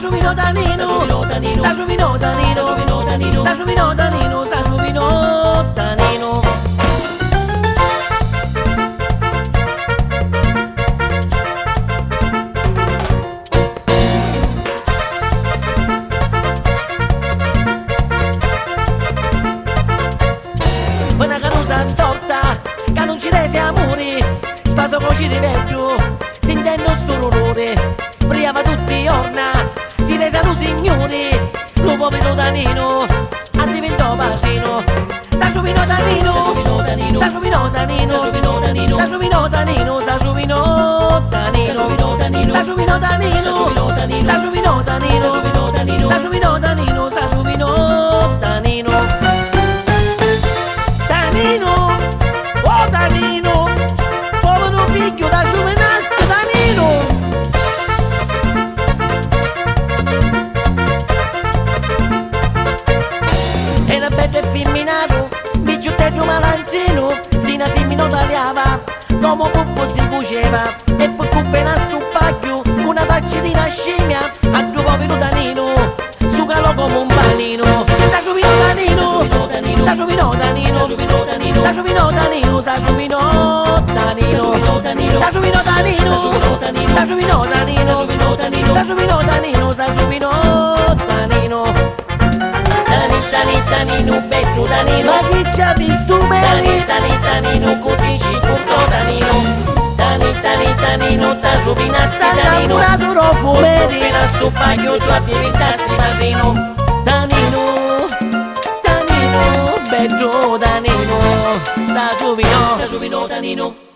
giuvino Danino, sa giuvino Danino, sa giuvino Danino, sa giuvino Danino, sa giuvino Danino. Una canusa storta, che non ci resi amori, spaso coci di vetro, si intende sto rumore, priava tutti i orna, si resano signori, lo povero Danino, ha diventato bacino, sa giovino Danino, sa giovino Danino, sa giovino Danino, sa giovino Danino, sa giovino Danino, sa giovino Danino, sa giovino Danino, sa giovino Danino, sa giovino Danino, sa giovino Danino. Danino, oh Danino, povero figlio da giovanastro Danino. Era bello e femminato, mi giuttello malanzino, si na femmino tagliava, come puffo si cuceva, e poi appena stupaglio, una faccina scimmia, a due povero Danino, sucalo come un panino. Sa giovino Danino, sa giovino Danino, sa giovino Danino, sa giovino Danino, sa giovino Danino, sa giovino Danino, sa giovino Danino, sa giovino Danino, sa giovino Danino. Danino, bello Danino, ma chi ci ha visto bene? Danino, cutisci tutto Danino. Danino, da giovinasti Danino, appena sto paglio tu diventasti casino. Danino, bello Danino, sa giovino Danino.